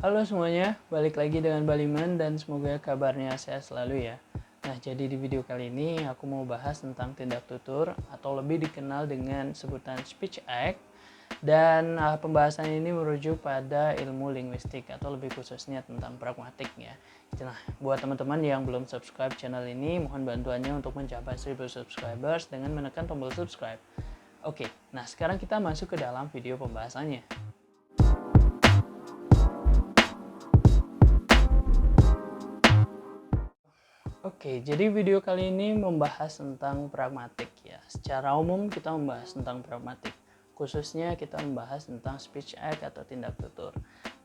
Halo semuanya, balik lagi dengan Baliman dan semoga kabarnya sehat selalu ya. Nah, jadi di video kali ini aku mau bahas tentang tindak tutur atau lebih dikenal dengan sebutan speech act. Dan pembahasan ini merujuk pada ilmu linguistik atau lebih khususnya tentang pragmatik ya. Nah, buat teman-teman yang belum subscribe channel ini, mohon bantuannya untuk mencapai 1000 subscribers dengan menekan tombol subscribe. Oke, nah sekarang kita masuk ke dalam video pembahasannya. Oke, jadi video kali ini membahas tentang pragmatik ya. Secara umum kita membahas tentang pragmatik. Khususnya kita membahas tentang speech act atau tindak tutur.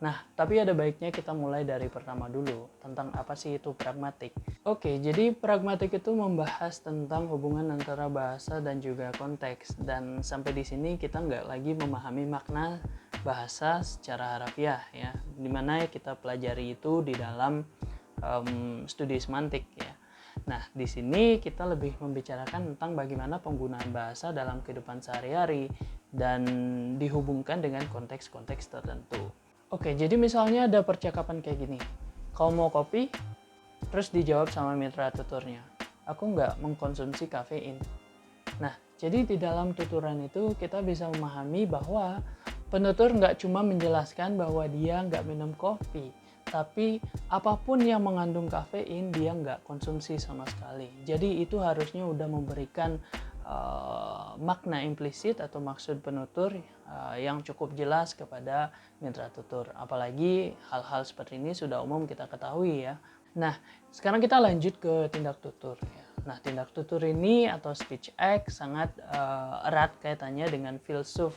Nah, tapi ada baiknya kita mulai dari pertama dulu, tentang apa sih itu pragmatik. Oke, jadi pragmatik itu membahas tentang hubungan antara bahasa dan juga konteks. Dan sampai di sini kita nggak lagi memahami makna bahasa secara harafiah ya. Dimana kita pelajari itu di dalam studi semantik ya. Nah, di sini kita lebih membicarakan tentang bagaimana penggunaan bahasa dalam kehidupan sehari-hari dan dihubungkan dengan konteks-konteks tertentu. Oke, jadi misalnya ada percakapan kayak gini. Kau mau kopi? Terus dijawab sama mitra tuturnya. Aku nggak mengkonsumsi kafein. Nah, jadi di dalam tuturan itu kita bisa memahami bahwa penutur nggak cuma menjelaskan bahwa dia nggak minum kopi, tapi apapun yang mengandung kafein dia nggak konsumsi sama sekali. Jadi itu harusnya udah memberikan makna implisit atau maksud penutur yang cukup jelas kepada mitra tutur. Apalagi hal-hal seperti ini sudah umum kita ketahui ya. Nah, sekarang kita lanjut ke tindak tutur ya. Nah, tindak tutur ini atau speech act sangat erat kaitannya dengan filsuf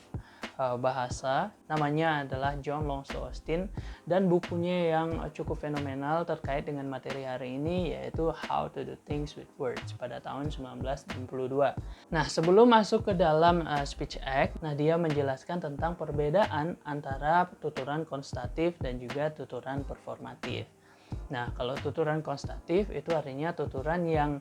bahasa. Namanya adalah John Longfellow Austin dan bukunya yang cukup fenomenal terkait dengan materi hari ini yaitu How to Do Things with Words pada tahun 1962. Nah, sebelum masuk ke dalam speech act, nah dia menjelaskan tentang perbedaan antara tuturan konstatif dan juga tuturan performatif. Nah, kalau tuturan konstatif itu artinya tuturan yang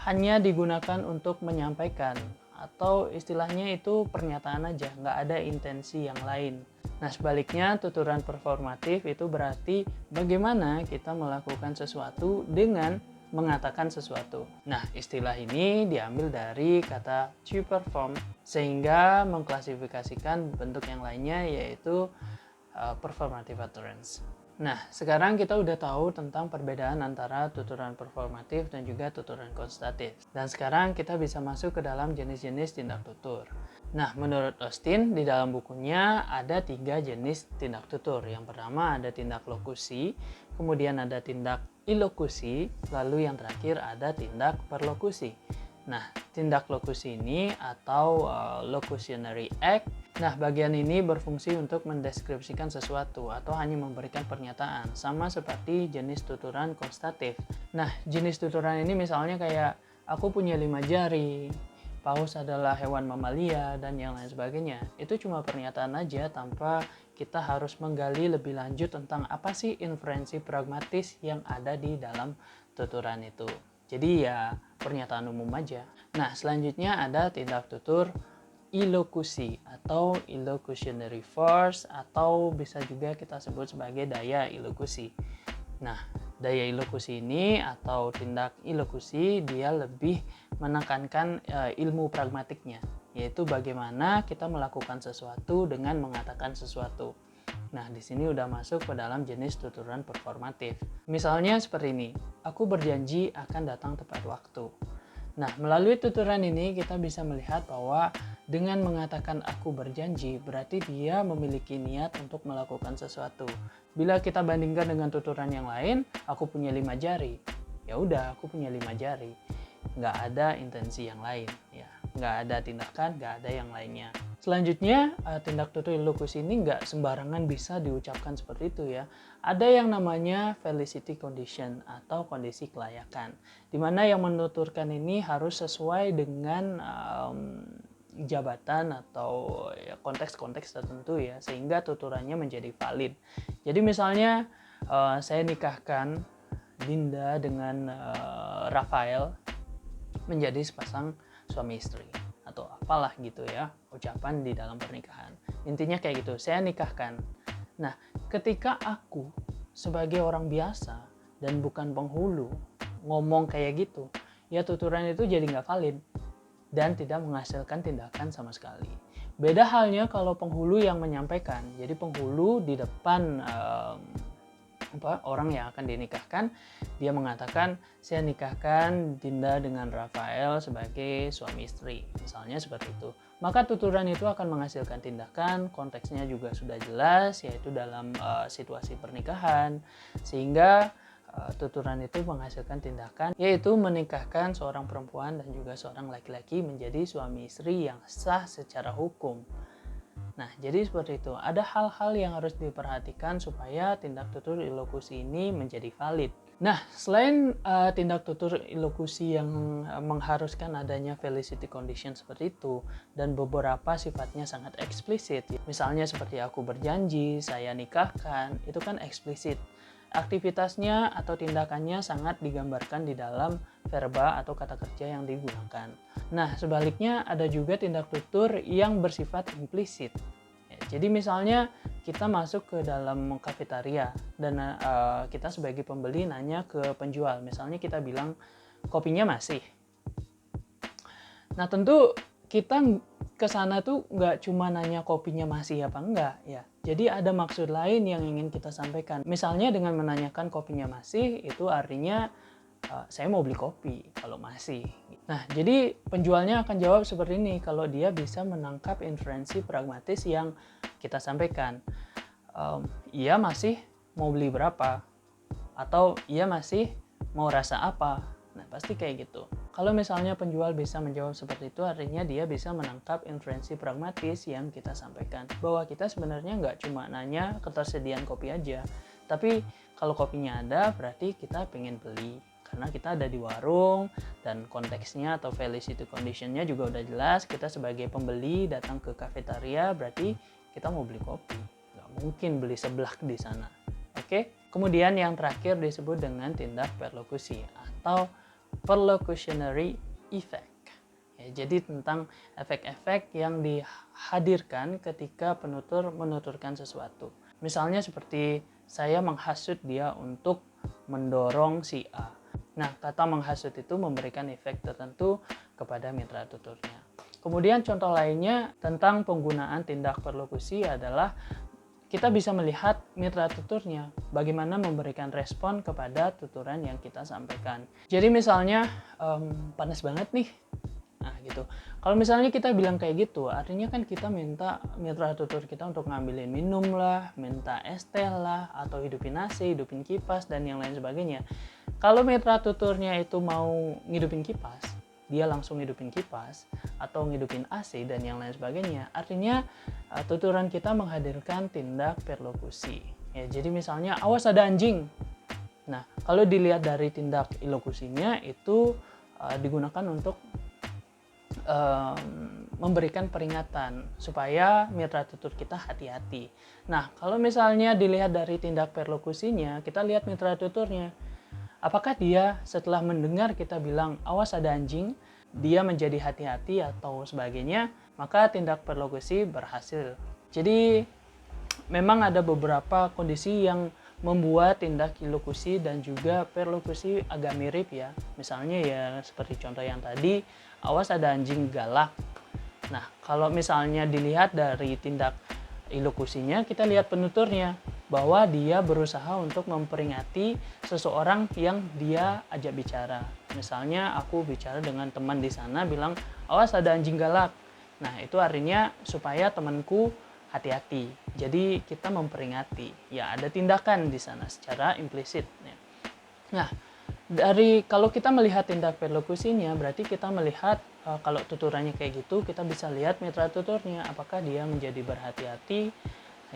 hanya digunakan untuk menyampaikan atau istilahnya itu pernyataan aja, nggak ada intensi yang lain. Nah, sebaliknya tuturan performatif itu berarti bagaimana kita melakukan sesuatu dengan mengatakan sesuatu. Nah, istilah ini diambil dari kata to perform sehingga mengklasifikasikan bentuk yang lainnya yaitu performative utterance. Nah, sekarang kita udah tahu tentang perbedaan antara tuturan performatif dan juga tuturan konstatif. Dan sekarang kita bisa masuk ke dalam jenis-jenis tindak tutur. Nah, menurut Austin, di dalam bukunya ada 3 jenis tindak tutur. Yang pertama ada tindak lokusi, kemudian ada tindak ilokusi, lalu yang terakhir ada tindak perlokusi. Nah, tindak lokusi ini atau locutionary act. Nah, bagian ini berfungsi untuk mendeskripsikan sesuatu atau hanya memberikan pernyataan, sama seperti jenis tuturan konstatif. Nah, jenis tuturan ini misalnya kayak aku punya 5 jari, paus adalah hewan mamalia, dan yang lain sebagainya. Itu cuma pernyataan aja tanpa kita harus menggali lebih lanjut tentang apa sih inferensi pragmatis yang ada di dalam tuturan itu. Jadi ya pernyataan umum aja. Nah, selanjutnya ada tindak tutur ilokusi atau illocutionary force atau bisa juga kita sebut sebagai daya ilokusi. Nah, daya ilokusi ini atau tindak ilokusi dia lebih menekankan ilmu pragmatiknya, yaitu bagaimana kita melakukan sesuatu dengan mengatakan sesuatu. Nah, di sini udah masuk ke dalam jenis tuturan performatif. Misalnya seperti ini, aku berjanji akan datang tepat waktu. Nah, melalui tuturan ini kita bisa melihat bahwa dengan mengatakan aku berjanji, berarti dia memiliki niat untuk melakukan sesuatu. Bila kita bandingkan dengan tuturan yang lain, aku punya 5 jari. Ya udah, aku punya 5 jari. Nggak ada intensi yang lain. Ya, nggak ada tindakan, nggak ada yang lainnya. Selanjutnya, tindak tutur ilokusi ini nggak sembarangan bisa diucapkan seperti itu ya. Ada yang namanya felicity condition atau kondisi kelayakan, di mana yang menuturkan ini harus sesuai dengan jabatan atau ya, konteks-konteks tertentu ya, sehingga tuturannya menjadi valid. Jadi misalnya saya nikahkan Dinda dengan Rafael menjadi sepasang suami istri atau apalah gitu ya ucapan di dalam pernikahan. Intinya kayak gitu, saya nikahkan. Nah, ketika aku sebagai orang biasa dan bukan penghulu ngomong kayak gitu, ya tuturan itu jadi nggak valid dan tidak menghasilkan tindakan sama sekali. Beda halnya kalau penghulu yang menyampaikan. Jadi penghulu di depan orang yang akan dinikahkan, dia mengatakan, saya nikahkan Dinda dengan Rafael sebagai suami istri, misalnya seperti itu. Maka tuturan itu akan menghasilkan tindakan, konteksnya juga sudah jelas, yaitu dalam situasi pernikahan, sehingga tuturan itu menghasilkan tindakan, yaitu menikahkan seorang perempuan dan juga seorang laki-laki menjadi suami istri yang sah secara hukum. Nah, jadi seperti itu. Ada hal-hal yang harus diperhatikan supaya tindak tutur ilokusi ini menjadi valid. Nah, selain tindak tutur ilokusi yang mengharuskan adanya felicity condition seperti itu, dan beberapa sifatnya sangat eksplisit, misalnya seperti aku berjanji, saya nikahkan, itu kan eksplisit. Aktivitasnya atau tindakannya sangat digambarkan di dalam verba atau kata kerja yang digunakan. Nah, sebaliknya ada juga tindak tutur yang bersifat implisit. Ya, jadi misalnya kita masuk ke dalam kafetaria dan kita sebagai pembeli nanya ke penjual. Misalnya kita bilang, kopinya masih. Nah, tentu kita ke sana tuh nggak cuma nanya kopinya masih apa enggak ya. Jadi ada maksud lain yang ingin kita sampaikan. Misalnya dengan menanyakan kopinya masih, itu artinya saya mau beli kopi kalau masih. Nah, jadi penjualnya akan jawab seperti ini kalau dia bisa menangkap inferensi pragmatis yang kita sampaikan. Iya masih mau beli berapa? Atau iya masih mau rasa apa? Nah, pasti kayak gitu. Kalau misalnya penjual bisa menjawab seperti itu, artinya dia bisa menangkap inferensi pragmatis yang kita sampaikan. Bahwa kita sebenarnya nggak cuma nanya ketersediaan kopi aja, tapi kalau kopinya ada, berarti kita pengen beli. Karena kita ada di warung, dan konteksnya atau felicity condition-nya juga udah jelas. Kita sebagai pembeli datang ke kafetaria, berarti kita mau beli kopi. Nggak mungkin beli seblak di sana. Oke? Kemudian yang terakhir disebut dengan tindak perlokusi atau perlocutionary effect. Ya, jadi tentang efek-efek yang dihadirkan ketika penutur menuturkan sesuatu. Misalnya seperti saya menghasut dia untuk mendorong si A. Nah, kata menghasut itu memberikan efek tertentu kepada mitra tuturnya. Kemudian contoh lainnya tentang penggunaan tindak perlokusi adalah kita bisa melihat mitra tuturnya, bagaimana memberikan respon kepada tuturan yang kita sampaikan. Jadi misalnya, panas banget nih, nah gitu. Kalau misalnya kita bilang kayak gitu, artinya kan kita minta mitra tutur kita untuk ngambilin minum lah, minta es teh lah, atau hidupin AC, hidupin kipas, dan yang lain sebagainya. Kalau mitra tuturnya itu mau ngidupin kipas, dia langsung ngidupin kipas atau ngidupin AC dan yang lain sebagainya, artinya tuturan kita menghadirkan tindak perlokusi. Ya, jadi misalnya awas ada anjing. Nah, kalau dilihat dari tindak ilokusinya itu digunakan untuk memberikan peringatan supaya mitra tutur kita hati-hati. Nah, kalau misalnya dilihat dari tindak perlokusinya, kita lihat mitra tuturnya. Apakah dia setelah mendengar kita bilang awas ada anjing, dia menjadi hati-hati atau sebagainya, maka tindak perlokusi berhasil. Jadi memang ada beberapa kondisi yang membuat tindak ilokusi dan juga perlokusi agak mirip ya. Misalnya ya seperti contoh yang tadi, awas ada anjing galak. Nah, kalau misalnya dilihat dari tindak ilokusinya, kita lihat penuturnya bahwa dia berusaha untuk memperingati seseorang yang dia ajak bicara. Misalnya aku bicara dengan teman di sana bilang, awas ada anjing galak. Nah, itu artinya supaya temanku hati-hati. Jadi kita memperingati. Ya, ada tindakan di sana secara implisit. Nah, kalau kita melihat tindak perlokusinya, berarti kita melihat kalau tuturannya kayak gitu, kita bisa lihat mitra tuturnya apakah dia menjadi berhati-hati,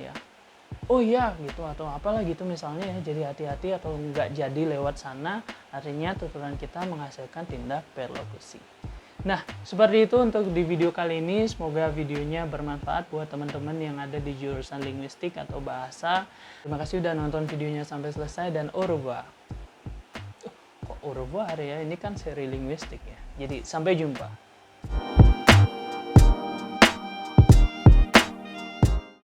ya. Oh iya gitu atau apalah gitu misalnya ya, jadi hati-hati atau nggak jadi lewat sana, artinya tuturan kita menghasilkan tindak perlokusi. Nah, seperti itu untuk di video kali ini. Semoga videonya bermanfaat buat teman-teman yang ada di jurusan linguistik atau bahasa. Terima kasih udah nonton videonya sampai selesai dan au revoir. Kok au revoir ya, ini kan seri linguistik ya. Jadi sampai jumpa.